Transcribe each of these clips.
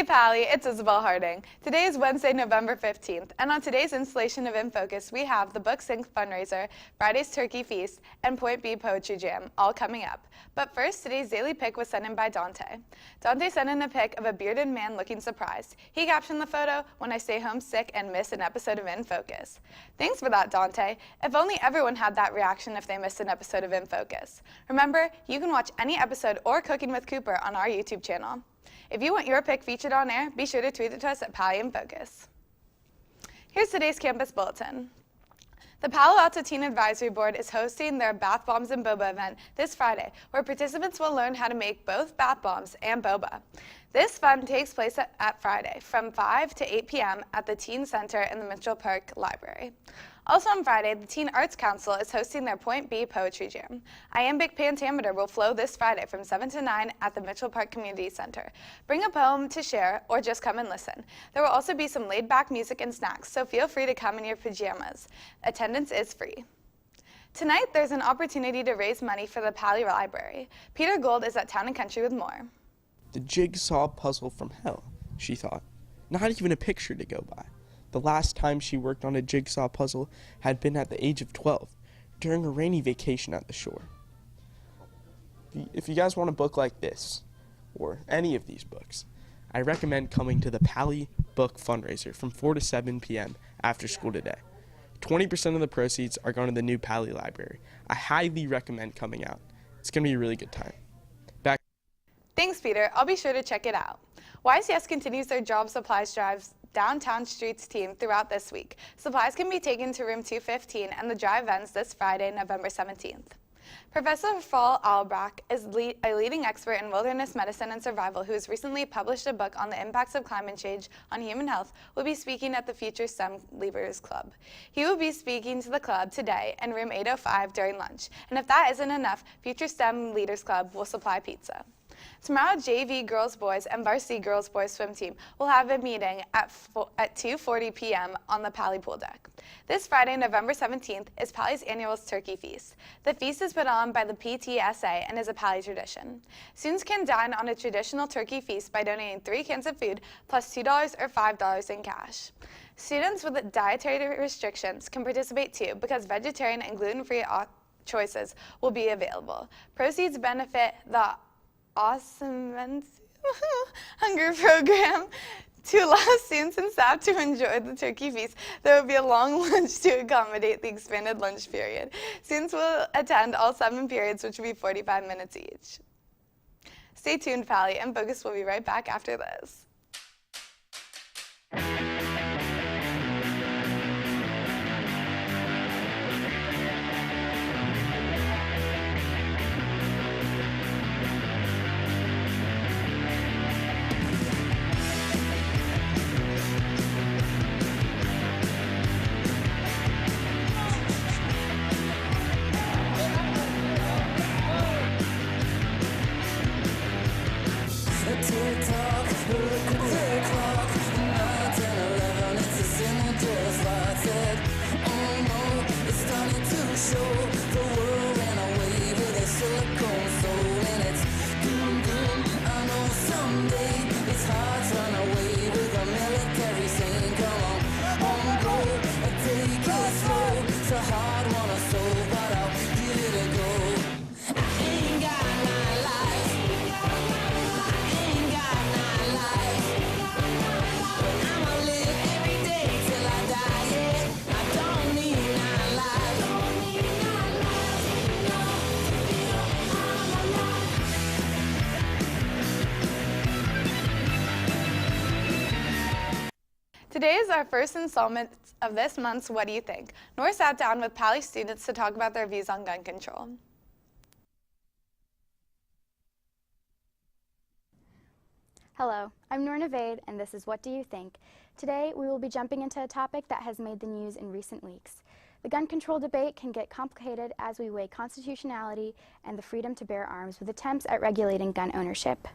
Hey Pally, it's Isabel Harding. Today is Wednesday, November 15th, and on today's installation of InFocus, we have the Book Sync fundraiser, Friday's Turkey Feast, and Point B Poetry Jam, all coming up. But first, today's daily pic was sent in by Dante. Dante sent in a pic of a bearded man looking surprised. He captioned the photo, "When I stay homesick and miss an episode of InFocus." Thanks for that, Dante. If only everyone had that reaction if they missed an episode of InFocus. Remember, you can watch any episode or Cooking with Cooper on our YouTube channel. If you want your pick featured on air, be sure to tweet it to us at Pally InFocus. Here's today's campus bulletin. The Palo Alto Teen Advisory Board is hosting their Bath Bombs and Boba event this Friday, where participants will learn how to make both bath bombs and boba. This fun takes place at Friday from 5 to 8 p.m. at the Teen Center in the Mitchell Park Library. Also on Friday, the Teen Arts Council is hosting their Point B Poetry Jam. Iambic Pentameter will flow this Friday from 7 to 9 at the Mitchell Park Community Center. Bring a poem to share or just come and listen. There will also be some laid-back music and snacks, so feel free to come in your pajamas. Attendance is free. Tonight, there's an opportunity to raise money for the Pally Library. Peter Gold is at Town & Country with more. The jigsaw puzzle from hell, she thought. Not even a picture to go by. The last time she worked on a jigsaw puzzle had been at the age of 12, during a rainy vacation at the shore. If you guys want a book like this, or any of these books, I recommend coming to the Pally Book Fundraiser from 4 to 7 p.m. after school today. 20% of the proceeds are going to the new Pally Library. I highly recommend coming out. It's going to be a really good time. Thanks, Peter. I'll be sure to check it out. YCS continues their job supplies drives downtown streets team throughout this week. Supplies can be taken to room 215 and the drive ends this Friday, November 17th. Professor Fall Albrecht is a leading expert in wilderness medicine and survival who has recently published a book on the impacts of climate change on human health, will be speaking at the Future STEM Leaders Club. He will be speaking to the club today in room 805 during lunch. And if that isn't enough, Future STEM Leaders Club will supply pizza. Tomorrow, JV Girls Boys and Varsity Girls Boys swim team will have a meeting at 2:40 p.m. on the Pally pool deck. This Friday, November 17th, is Pally's annual Turkey Feast. The feast is put on by the PTSA and is a Pally tradition. Students can dine on a traditional turkey feast by donating 3 cans of food plus $2 or $5 in cash. Students with dietary restrictions can participate too because vegetarian and gluten-free choices will be available. Proceeds benefit the Awesome Hunger Program to allow students and staff to enjoy the turkey feast. There will be a long lunch to accommodate the expanded lunch period. Students will attend all 7 periods, which will be 45 minutes each. Stay tuned, Pally, InFocus will be right back after this. Today is our first installment of this month's What Do You Think? Nora sat down with Pally students to talk about their views on gun control. Hello, I'm Nora Navade, and this is What Do You Think? Today, we will be jumping into a topic that has made the news in recent weeks. The gun control debate can get complicated as we weigh constitutionality and the freedom to bear arms with attempts at regulating gun ownership.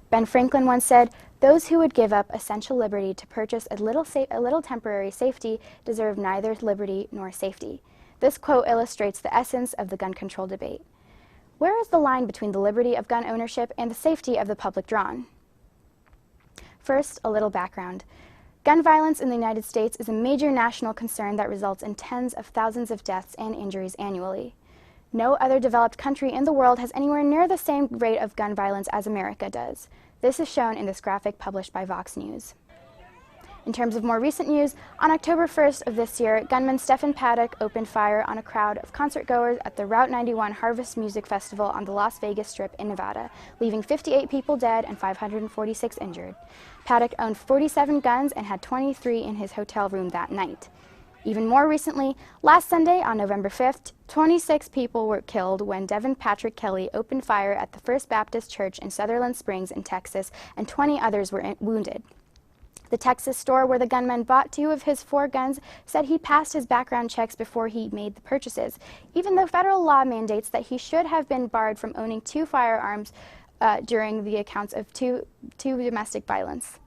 Ben Franklin once said, "Those who would give up essential liberty to purchase a little temporary safety deserve neither liberty nor safety." This quote illustrates the essence of the gun control debate. Where is the line between the liberty of gun ownership and the safety of the public drawn? First, a little background. Gun violence in the United States is a major national concern that results in tens of thousands of deaths and injuries annually. No other developed country in the world has anywhere near the same rate of gun violence as America does. This is shown in this graphic published by Vox News. In terms of more recent news, on October 1st of this year, gunman Stephen Paddock opened fire on a crowd of concertgoers at the Route 91 Harvest Music Festival on the Las Vegas Strip in Nevada, leaving 58 people dead and 546 injured. Paddock owned 47 guns and had 23 in his hotel room that night. Even more recently, last Sunday on November 5th, 26 people were killed when Devin Patrick Kelly opened fire at the First Baptist Church in Sutherland Springs in Texas, and 20 others were wounded. The Texas store where the gunman bought 2 of his 4 guns said he passed his background checks before he made the purchases, even though federal law mandates that he should have been barred from owning 2 firearms during the accounts of two domestic violence.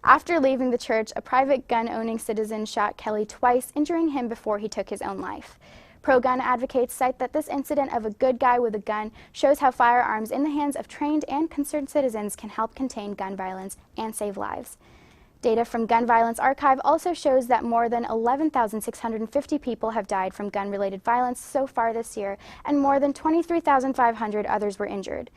After leaving the church, a private gun-owning citizen shot Kelly twice, injuring him before he took his own life. Pro-gun advocates cite that this incident of a good guy with a gun shows how firearms in the hands of trained and concerned citizens can help contain gun violence and save lives. Data from Gun Violence Archive also shows that more than 11,650 people have died from gun-related violence so far this year, and more than 23,500 others were injured.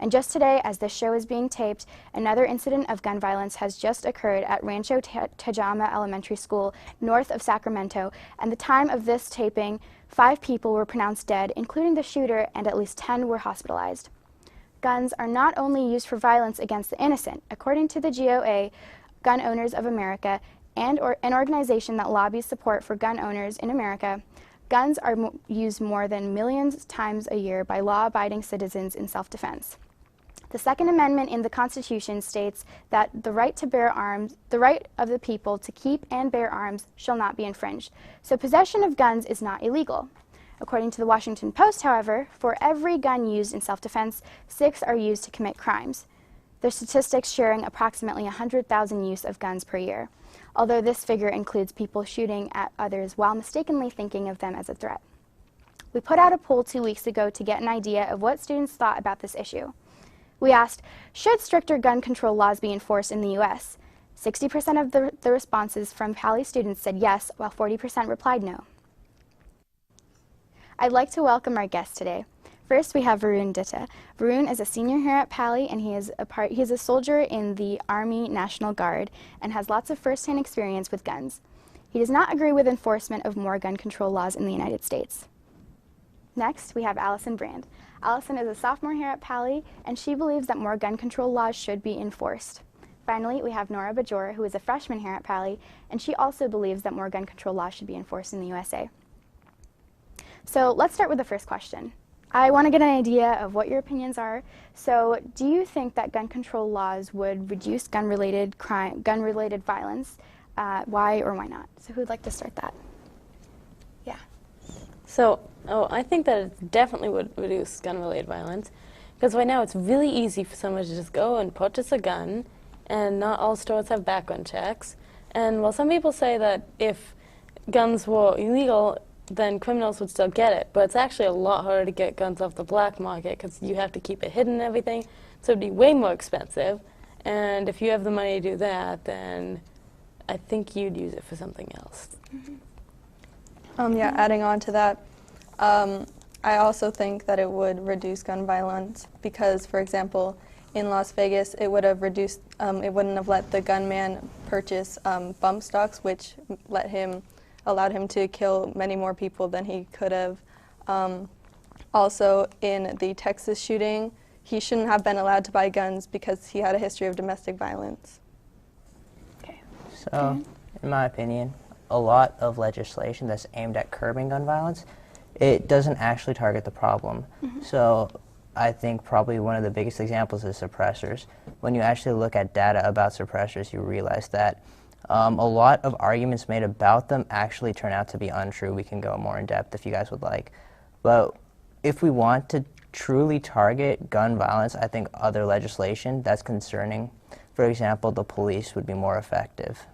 And just today, as this show is being taped, another incident of gun violence has just occurred at Rancho Tajama Elementary School, north of Sacramento. At the time of this taping, 5 people were pronounced dead, including the shooter, and at least 10 were hospitalized. Guns are not only used for violence against the innocent. According to the GOA, Gun Owners of America, and an organization that lobbies support for gun owners in America, guns are used more than millions of times a year by law-abiding citizens in self-defense. The Second Amendment in the Constitution states that the right to bear arms, the right of the people to keep and bear arms, shall not be infringed. So possession of guns is not illegal. According to the Washington Post, however, for every gun used in self-defense, 6 are used to commit crimes. Their statistics sharing approximately 100,000 use of guns per year, although this figure includes people shooting at others while mistakenly thinking of them as a threat. We put out a poll 2 weeks ago to get an idea of what students thought about this issue. We asked, should stricter gun control laws be enforced in the U.S.? 60% of the responses from Pali students said yes, while 40% replied no. I'd like to welcome our guests today. First, we have Varun Ditta. Varun is a senior here at Pali, and he is a soldier in the Army National Guard and has lots of first-hand experience with guns. He does not agree with enforcement of more gun control laws in the United States. Next, we have Allison Brand. Allison is a sophomore here at Pali, and she believes that more gun control laws should be enforced. Finally, we have Nora Bajor, who is a freshman here at Pali, and she also believes that more gun control laws should be enforced in the USA. So let's start with the first question. I want to get an idea of what your opinions are. So do you think that gun control laws would reduce gun-related violence? Why or why not? So who'd like to start that? Yeah. So, I think that it definitely would reduce gun-related violence, because right now it's really easy for someone to just go and purchase a gun, and not all stores have background checks. And while some people say that if guns were illegal, then criminals would still get it, but it's actually a lot harder to get guns off the black market because you have to keep it hidden and everything, so it'd be way more expensive. And if you have the money to do that, then I think you'd use it for something else. Yeah, adding on to that, I also think that it would reduce gun violence because, for example, in Las Vegas, it would have reduced, it wouldn't have let the gunman purchase bump stocks, which allowed him to kill many more people than he could have. Also, in the Texas shooting, he shouldn't have been allowed to buy guns because he had a history of domestic violence. Okay. So, in my opinion, a lot of legislation that's aimed at curbing gun violence, it doesn't actually target the problem. So I think probably one of the biggest examples is suppressors. When you actually look at data about suppressors, you realize that a lot of arguments made about them actually turn out to be untrue. We can go more in depth if you guys would like. But if we want to truly target gun violence, I think other legislation that's concerning, for example, the police, would be more effective.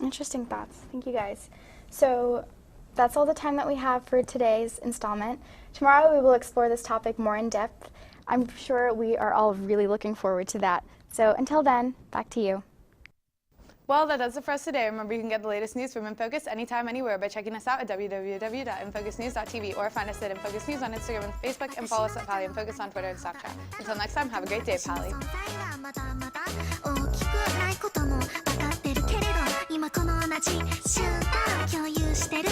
Interesting thoughts. Thank you guys. So that's all the time that we have for today's installment. Tomorrow we will explore this topic more in depth. I'm sure we are all really looking forward to that. So until then, back to you. Well, that does it for us today. Remember, you can get the latest news from InFocus anytime, anywhere by checking us out at www.infocusnews.tv or find us at InFocus News on Instagram and Facebook, and follow us at Pally InFocus on Twitter and Snapchat. Until next time, have a great day, Pally. 今この同じ瞬間共有してる